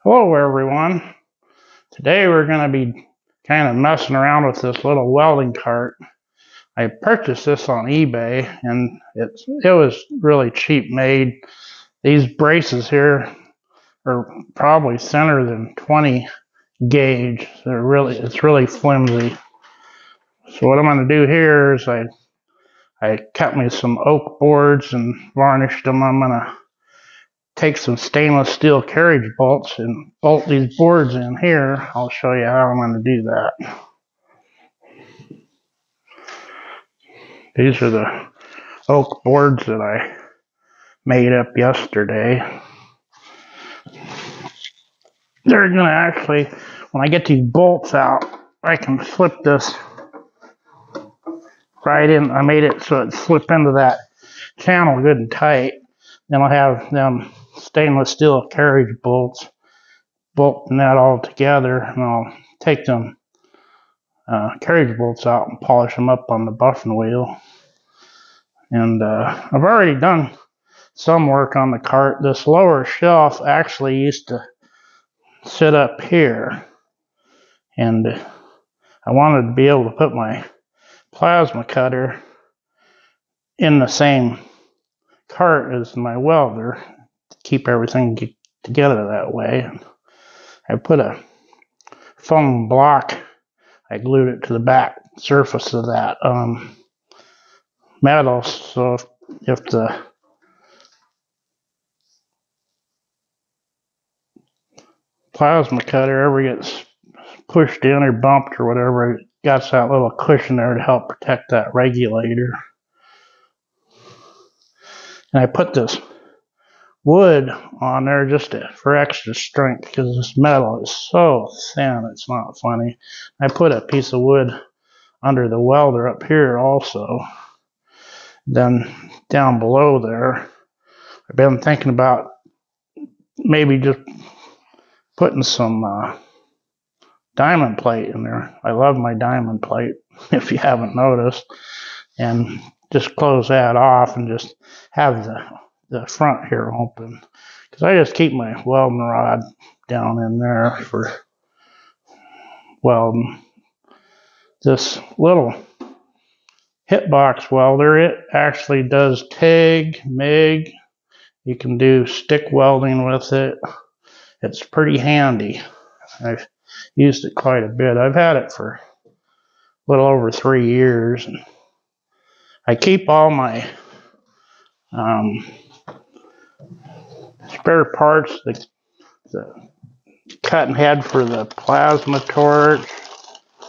Hello everyone. Today we're going to be kind of messing around with this little welding cart. I purchased this on eBay and it was really cheap made. These braces here are probably thinner than 20 gauge. It's really flimsy. So what I'm going to do here is I cut me some oak boards and varnished them. I'm going to take some stainless steel carriage bolts and bolt these boards in here. I'll show you how I'm going to do that. These are the oak boards that I made up yesterday. They're going to actually, when I get these bolts out, I can slip this right in. I made it so it slip into that channel good and tight. Then I'll have them stainless steel carriage bolts bolting that all together, and I'll take them carriage bolts out and polish them up on the buffing wheel. And I've already done some work on the cart. This lower shelf actually used to sit up here, and I wanted to be able to put my plasma cutter in the same cart as my welder to keep everything together that way. I put a foam block, I glued it to the back surface of that metal, so if the plasma cutter ever gets pushed in or bumped or whatever, it got that little cushion there to help protect that regulator. And I put this wood on there just for extra strength, because this metal is so thin, it's not funny. I put a piece of wood under the welder up here also. Then down below there, I've been thinking about maybe just putting some diamond plate in there. I love my diamond plate, if you haven't noticed. And just close that off and just have the front here open, because I just keep my welding rod down in there for welding. This little hitbox welder, it actually does TIG, MIG. You can do stick welding with it. It's pretty handy. I've used it quite a bit. I've had it for a little over 3 years. And I keep all my spare parts, the cutting head for the plasma torch,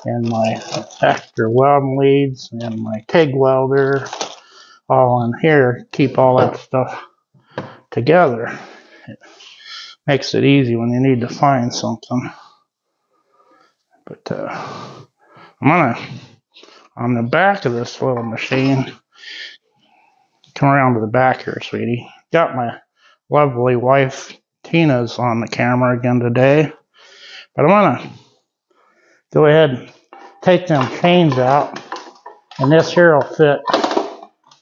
and my extra welding leads, and my TIG welder, all in here. Keep all that stuff together. It makes it easy when you need to find something. But I'm gonna, on the back of this little machine, come around to the back here, sweetie. Got my lovely wife Tina's on the camera again today. But I'm gonna go ahead and take them chains out, and this here will fit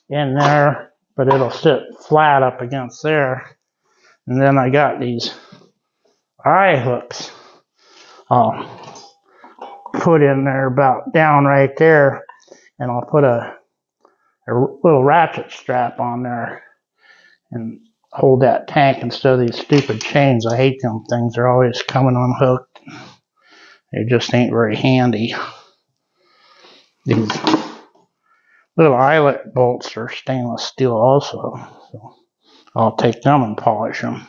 in there, but it'll sit flat up against there. And then I got these eye hooks I'll put in there about down right there, and I'll put a little ratchet strap on there and hold that tank instead of these stupid chains. I hate them things. They're always coming unhooked. They just ain't very handy. These little eyelet bolts are stainless steel also, so I'll take them and polish them.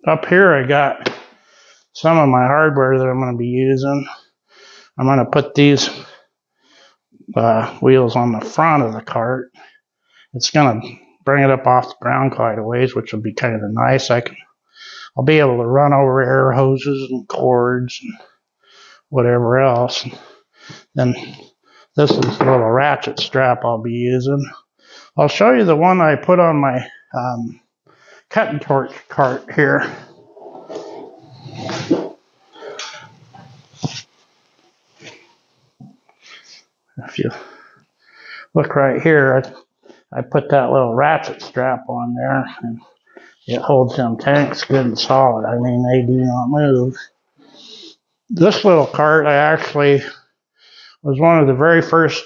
Up here I got some of my hardware that I'm going to be using. I'm going to put these wheels on the front of the cart. It's going to bring it up off the ground quite a ways, which will be kind of nice. I'll be able to run over air hoses and cords and whatever else. Then this is the little ratchet strap I'll be using. I'll show you the one I put on my cutting torch cart here. If you look right here, I put that little ratchet strap on there, and it holds them tanks good and solid. I mean, they do not move. This little cart, I actually was one of the very first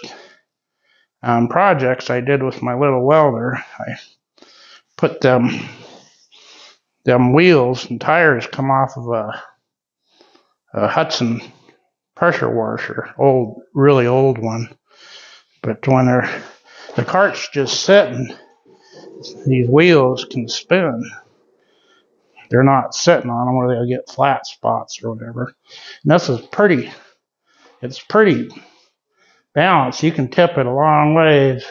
projects I did with my little welder. I put them wheels and tires come off of a Hudson pressure washer, really old one. But when the cart's just sitting, these wheels can spin. They're not sitting on them where they'll get flat spots or whatever. And this is it's pretty balanced. You can tip it a long ways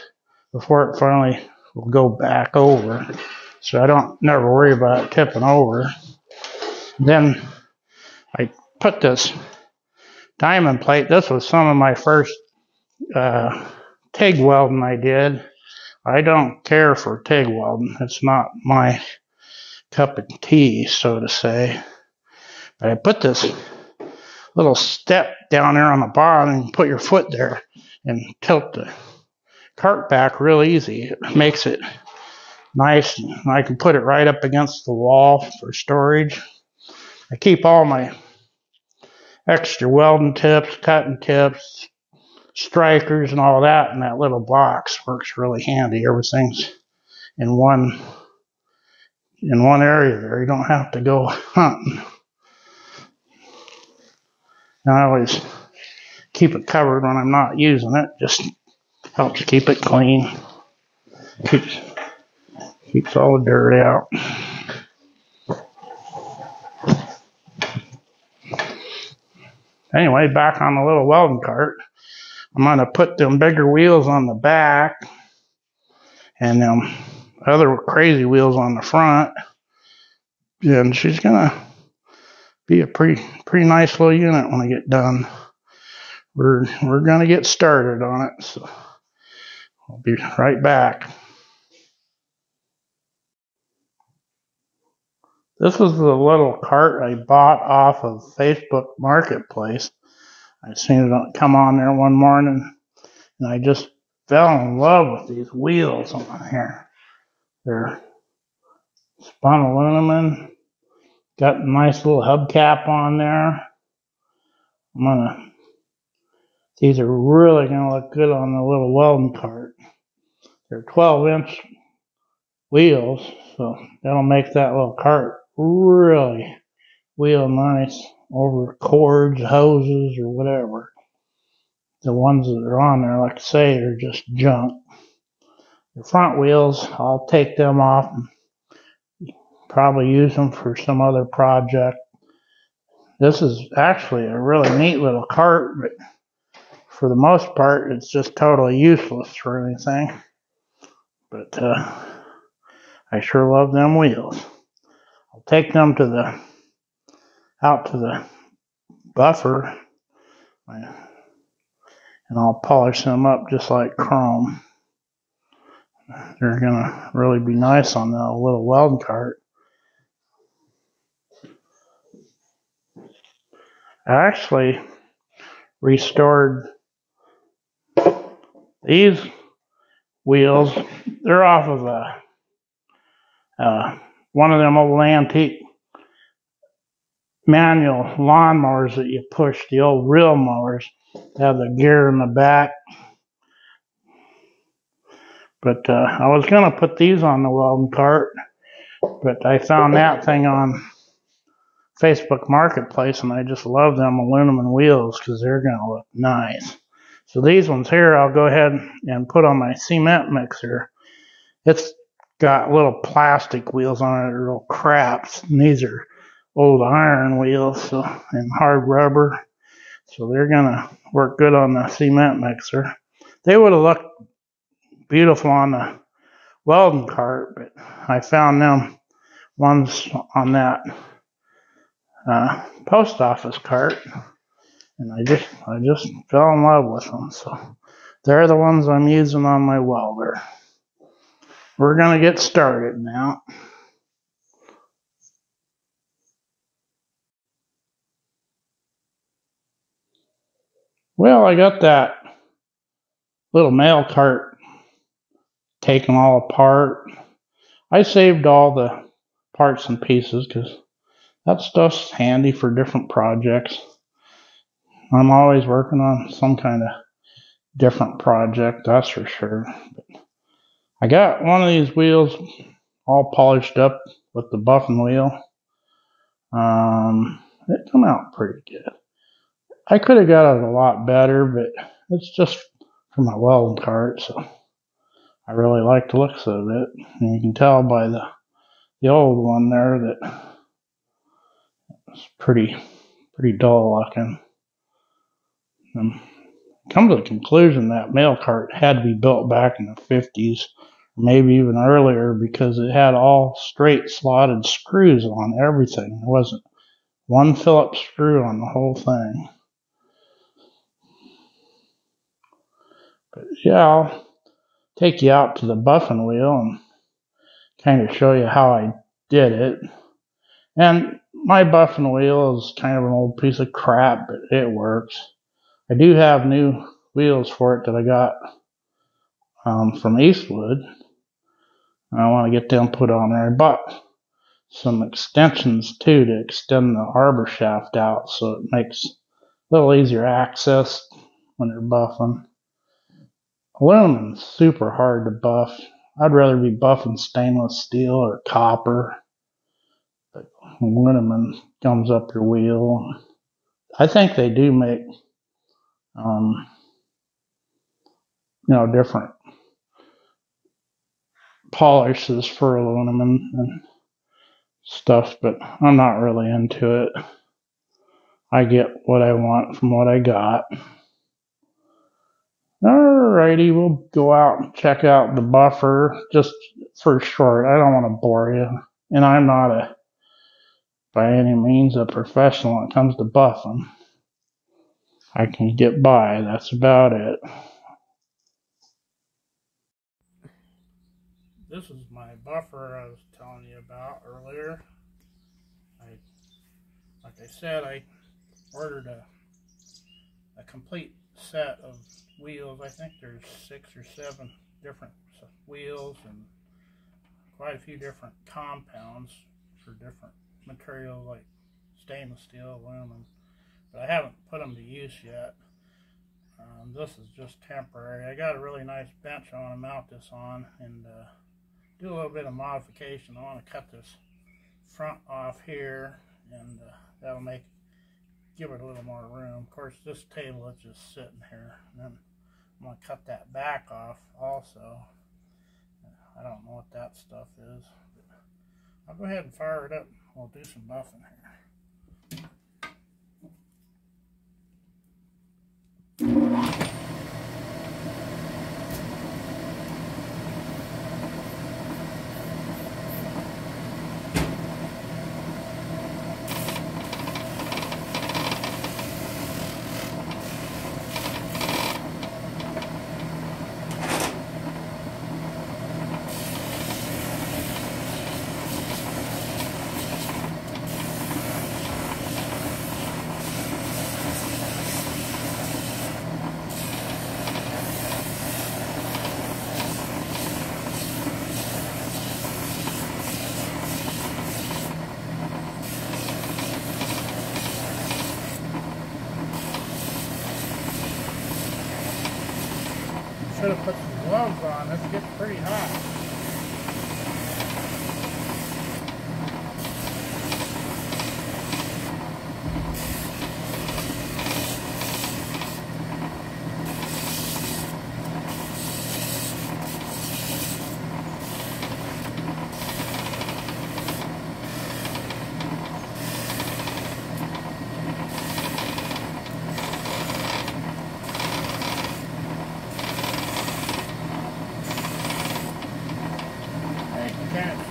before it finally will go back over. So I don't never worry about it tipping over. Then I put this diamond plate. This was some of my first TIG welding I did. I don't care for TIG welding. It's not my cup of tea, so to say. But I put this little step down there on the bottom and put your foot there and tilt the cart back real easy. It makes it nice, and I can put it right up against the wall for storage. I keep all my extra welding tips, cutting tips, strikers, and all that in that little box. Works really handy. Everything's in one area there. You don't have to go hunting. And I always keep it covered when I'm not using it. Just helps keep it clean. Keeps all the dirt out. Anyway, back on the little welding cart. I'm going to put them bigger wheels on the back and them other crazy wheels on the front. And she's going to be a pretty nice little unit when I get done. We're going to get started on it. So I'll be right back. This is the little cart I bought off of Facebook Marketplace. I seen it come on there one morning, and I just fell in love with these wheels on here. They're spun aluminum, got a nice little hubcap on there. These are really gonna look good on the little welding cart. They're 12-inch wheels, so that'll make that little cart really wheel nice over cords, hoses, or whatever. The ones that are on there, like I say, are just junk. The front wheels, I'll take them off and probably use them for some other project. This is actually a really neat little cart, but for the most part, it's just totally useless for anything. But I sure love them wheels. I'll take them out to the buffer, and I'll polish them up just like chrome. They're gonna really be nice on the little welding cart. I actually restored these wheels. They're off of one of them old antique manual lawnmowers that you push, the old reel mowers. They have the gear in the back. But I was going to put these on the welding cart, but I found that thing on Facebook Marketplace, and I just love them aluminum wheels because they're going to look nice. So these ones here, I'll go ahead and put on my cement mixer. It's got little plastic wheels on it, real craps, and these are old iron wheels and hard rubber. So they're going to work good on the cement mixer. They would have looked beautiful on the welding cart, but I found them ones on that post office cart, and I just fell in love with them. So they're the ones I'm using on my welder. We're gonna get started now. Well, I got that little mail cart taken all apart. I saved all the parts and pieces, because that stuff's handy for different projects. I'm always working on some kind of different project, that's for sure. But I got one of these wheels all polished up with the buffing wheel. It come out pretty good. I could have got it a lot better, but it's just for my welding cart, so I really like the looks of it. And you can tell by the old one there that it's pretty dull looking. And come to the conclusion that mail cart had to be built back in the 50s, maybe even earlier, because it had all straight slotted screws on everything. There wasn't one Phillips screw on the whole thing. But yeah, I'll take you out to the buffing wheel and kind of show you how I did it. And my buffing wheel is kind of an old piece of crap, but it works. I do have new wheels for it that I got from Eastwood. I want to get them put on there. I bought some extensions too to extend the arbor shaft out, so it makes a little easier access when you're buffing. Aluminum's super hard to buff. I'd rather be buffing stainless steel or copper. But aluminum gums up your wheel. I think they do make different polishes for aluminum and stuff, but I'm not really into it. I get what I want from what I got. Alrighty, we'll go out and check out the buffer just for short. I don't want to bore you, and I'm not by any means a professional when it comes to buffing. I can get by, that's about it. This is my buffer I was telling you about earlier. Like I said, I ordered a complete set of wheels. I think there's 6 or 7 different wheels and quite a few different compounds for different materials like stainless steel, aluminum, but I haven't put them to use yet. This is just temporary. I got a really nice bench I want to mount this on and do a little bit of modification. I want to cut this front off here, and that'll give it a little more room. Of course, this table is just sitting here, and then I'm going to cut that back off also. I don't know what that stuff is, but I'll go ahead and fire it up. We'll do some buffing here. Should have put some gloves on. This gets pretty hot.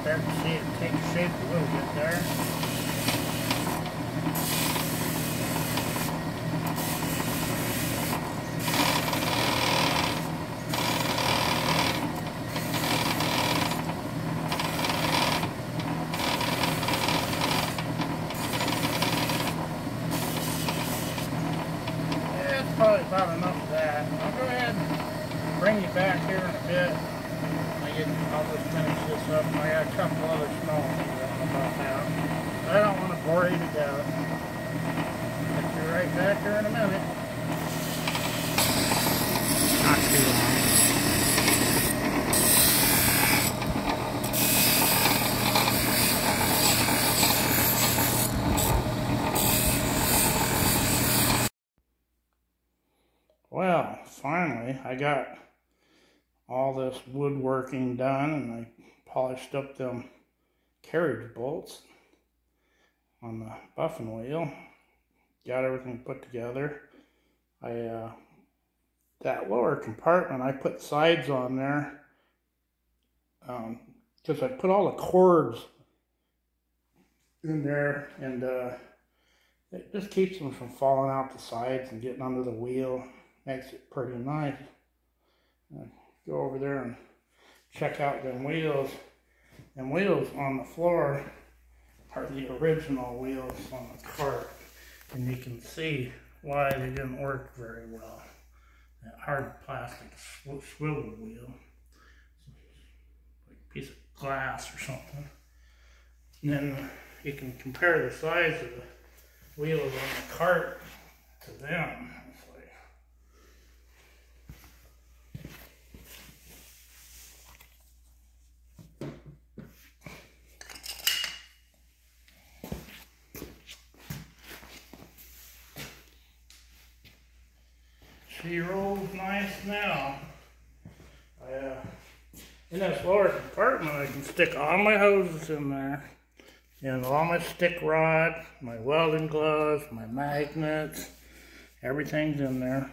Start to see it take shape a little bit there. Yeah, it's probably about enough of that. I'll go ahead and bring you back here in a bit. I'll just finish this up. I got a couple other small things. talking about now. I don't want to bore you to death. I'll be right back here in a minute. Not too long. Well, finally, I got all this woodworking done, and I polished up them carriage bolts on the buffing wheel. Got everything put together. That lower compartment, I put sides on there because I put all the cords in there, and it just keeps them from falling out the sides and getting under the wheel. Makes it pretty nice. Go over there and check out them wheels. Them wheels on the floor are the original wheels on the cart, and you can see why they didn't work very well. That hard plastic swivel wheel, like a piece of glass or something. And then you can compare the size of the wheels on the cart to them. She rolls nice now. In this lower compartment, I can stick all my hoses in there, and all my stick rod, my welding gloves, my magnets, everything's in there.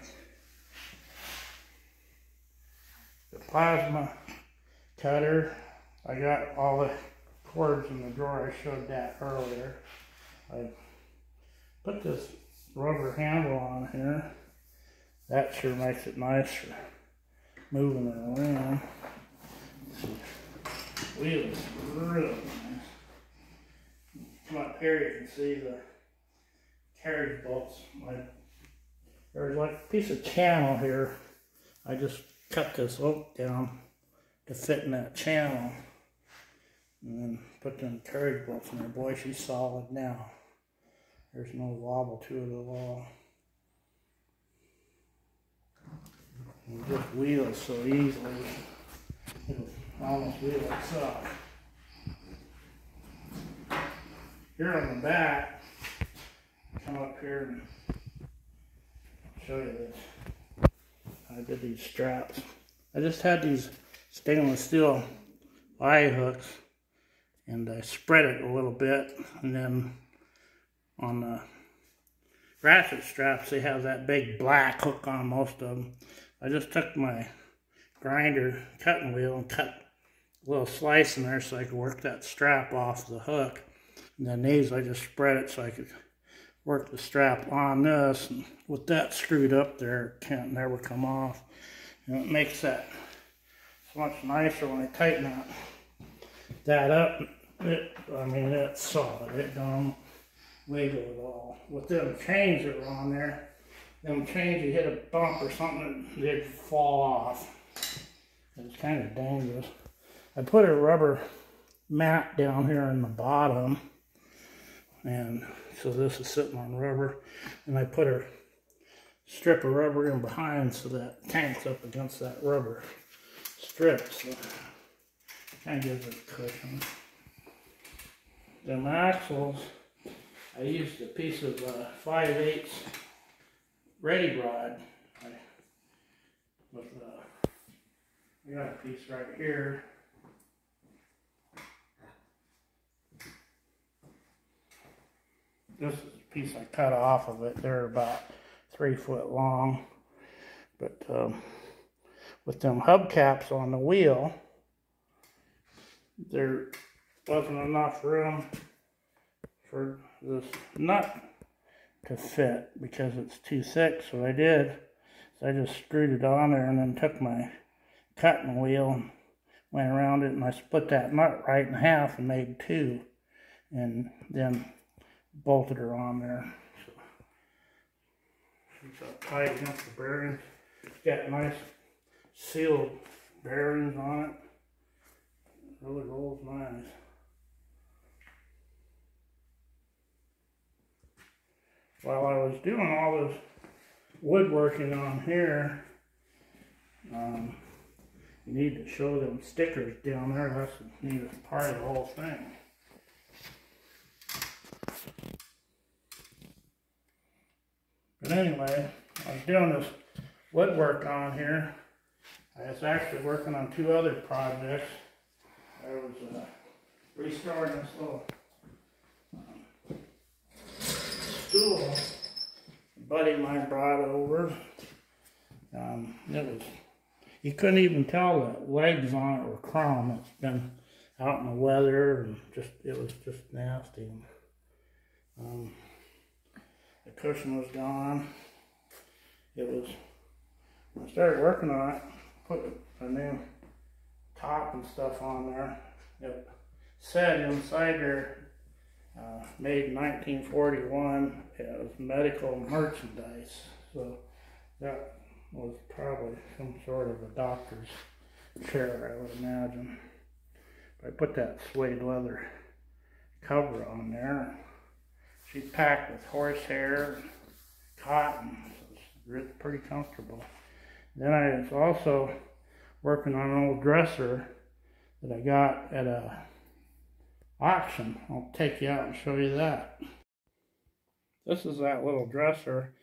The plasma cutter, I got all the cords in the drawer. I showed that earlier. I put this rubber handle on here. That sure makes it nice for moving it around. The wheel is really nice. Come up here, you can see the carriage bolts. There's like a piece of channel here. I just cut this oak down to fit in that channel, and then put them carriage bolts in there. Boy, she's solid now. There's no wobble to it at all. And this wheel so easily, it'll almost wheel itself. Here on the back, come up here and show you this. I did these straps. I just had these stainless steel eye hooks, and I spread it a little bit, and then on the ratchet straps, they have that big black hook on most of them. I just took my grinder cutting wheel and cut a little slice in there so I could work that strap off the hook. And then these, I just spread it so I could work the strap on this. And with that screwed up there, it can't never come off. And it makes that so much nicer when I tighten that up. I mean, it's solid. It don't wiggle at all. With them chains that were on there, them chains, you hit a bump or something, they'd fall off. It's kind of dangerous. I put a rubber mat down here in the bottom, and so this is sitting on rubber, and I put a strip of rubber in behind so that tank's up against that rubber strip, so it kind of gives it a cushion. Them axles, I used a piece of 5/8 ready rod. I got a piece right here. This is a piece I cut off of it. They're about 3 foot long. But with them hubcaps on the wheel, there wasn't enough room for this nut to fit because it's too thick. So I just screwed it on there and then took my cutting wheel and went around it, and I split that nut right in half and made 2, and then bolted her on there. So she's tight against the bearings. It's got nice sealed bearings on it. It really rolls nice. while I was doing all this woodworking on here, you need to show them stickers down there. That's the neatest part of the whole thing. But anyway, I was doing this woodwork on here. I was actually working on 2 other projects. I was restoring this little stool a buddy of mine brought over. You couldn't even tell the legs on it were chrome. It's been out in the weather and it was just nasty. The cushion was gone. When I started working on it, put a new top and stuff on there. It said inside there, made in 1941, it was medical merchandise. So that was probably some sort of a doctor's chair, I would imagine. But I put that suede leather cover on there. She's packed with horsehair and cotton, so it's pretty comfortable. Then I was also working on an old dresser that I got at a auction. I'll take you out and show you that. This is that little dresser.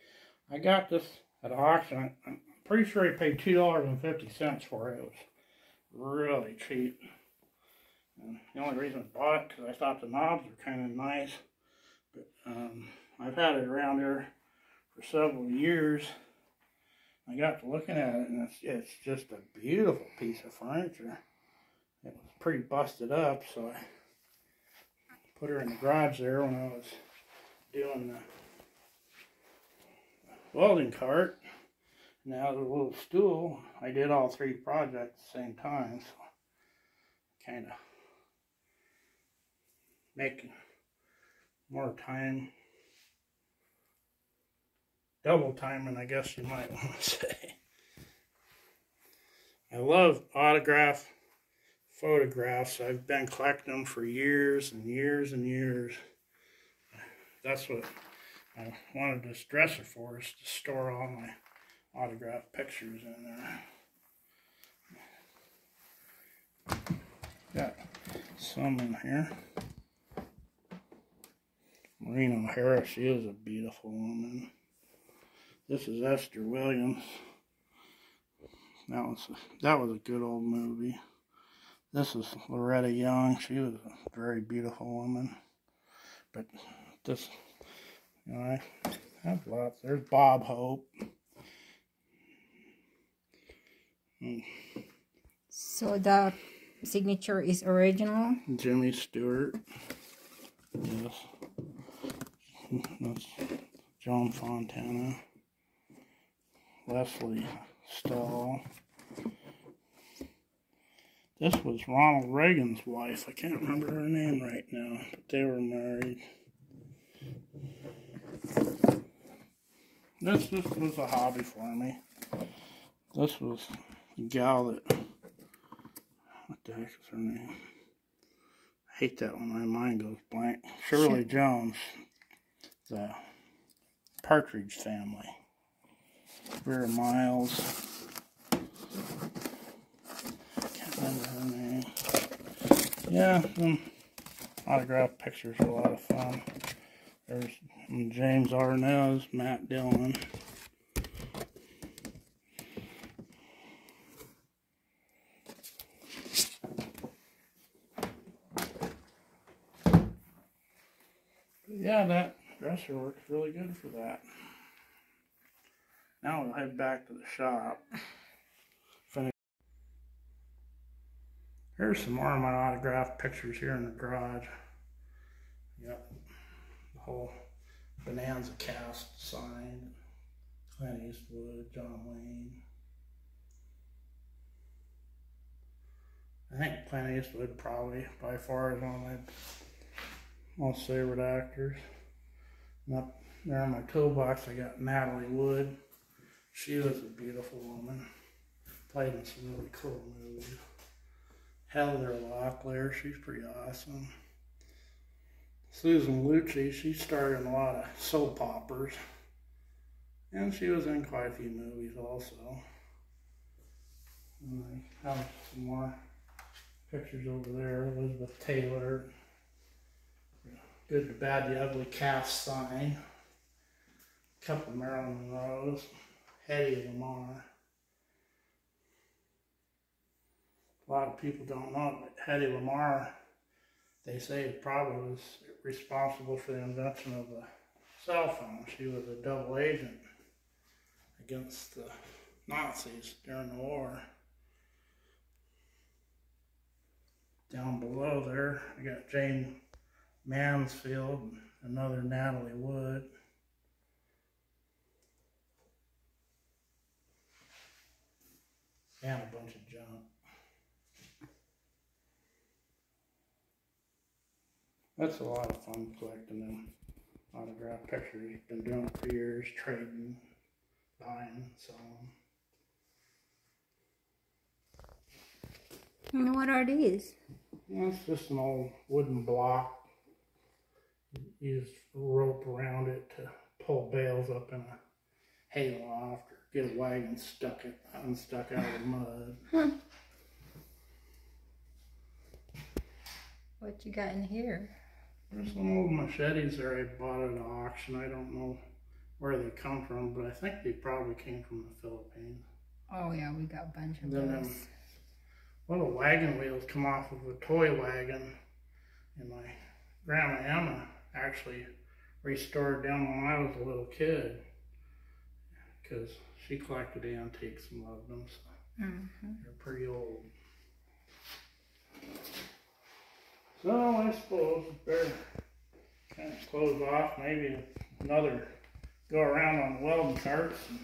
I got this at auction. I'm pretty sure I paid $2.50 for it. It was really cheap. And the only reason I bought it because I thought the knobs were kind of nice. But I've had it around here for several years. I got to looking at it, and it's just a beautiful piece of furniture. It was pretty busted up, so I put her in the garage there when I was doing the welding cart. Now the little stool, I did all 3 projects at the same time, so kind of making more time, double timing, I guess you might want to say. I love autograph photographs. I've been collecting them for years and years and years. That's what I wanted this dresser for, is to store all my autograph pictures in there. Got some in here. Maureen O'Hara, she is a beautiful woman. This is Esther Williams. That was a good old movie. This is Loretta Young. She was a very beautiful woman. But this, I have lots. There's Bob Hope. So the signature is original? Jimmy Stewart. Yes. That's John Fontana. Leslie Stahl. This was Ronald Reagan's wife. I can't remember her name right now, but they were married. This was a hobby for me. This was the gal that, what the heck is her name? I hate that when my mind goes blank. Shirley Jones, the Partridge Family. Vera Miles. Can't remember her name. Yeah, autograph pictures are a lot of fun. There's James Arnaz, Matt Dillon. Yeah, that dresser works really good for that. Now we'll head back to the shop. Here's some more of my autographed pictures here in the garage. Yep, the whole Bonanza cast signed. Clint Eastwood, John Wayne. I think Clint Eastwood probably by far is one of my most favorite actors. And up there in my toolbox I got Natalie Wood. She was a beautiful woman. Played in some really cool movies. Heather Locklear, she's pretty awesome. Susan Lucci, she starred in a lot of soap operas. And she was in quite a few movies also. And I have some more pictures over there. Elizabeth Taylor. Good, the Bad, the Ugly, Cast Sign. A couple of Marilyn Monroe's. Hedy Lamarr. A lot of people don't know, but Hedy Lamarr, they say, probably was responsible for the invention of the cell phone. She was a double agent against the Nazis during the war. Down below there, I got Jane Mansfield, another Natalie Wood. And a bunch of junk. That's a lot of fun collecting them autograph pictures. Been doing it for years, trading, buying, selling. And what are these? Yeah, it's just an old wooden block. Use rope around it to pull bales up in a hayloft or get a wagon unstuck out of the mud. Huh. What you got in here? There's some old machetes there I bought at an auction. I don't know where they come from, but I think they probably came from the Philippines. Oh yeah, we got a bunch of Then those. little wagon wheels come off of a toy wagon, and my grandma Emma actually restored them when I was a little kid, because she collected antiques and loved them, so they're pretty old. So I suppose better kind of close off, maybe another go around on welding carts, and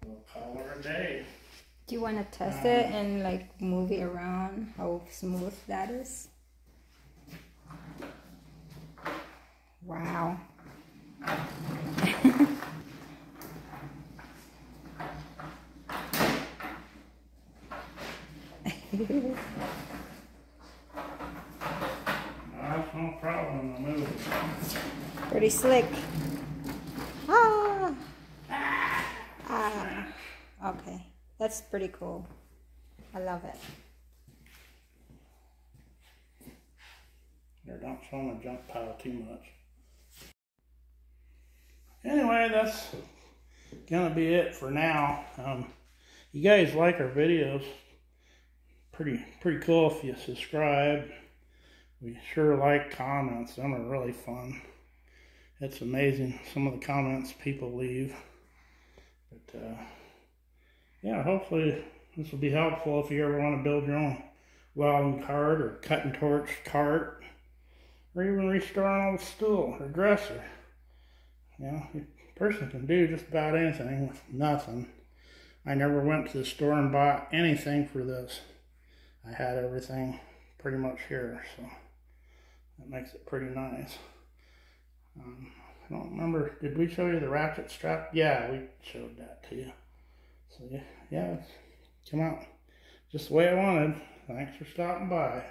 we'll call her a day. Do you want to test it and like move it around, how smooth that is? Wow. That's no problem, I'll move it. Pretty slick. Ah. Ah. Okay. That's pretty cool. I love it. Here, don't show my junk pile too much. Anyway, that's gonna be it for now. You guys like our videos? Pretty cool if you subscribe. We sure like comments. Them are really fun. It's amazing some of the comments people leave. But yeah, hopefully this will be helpful if you ever want to build your own welding cart or cutting torch cart, or even restore an old stool or dresser. You know, a person can do just about anything with nothing. I never went to the store and bought anything for this. I had everything pretty much here, so that makes it pretty nice. I don't remember, did we show you the ratchet strap? Yeah, we showed that to you. So yeah, it's come out just the way I wanted. Thanks for stopping by.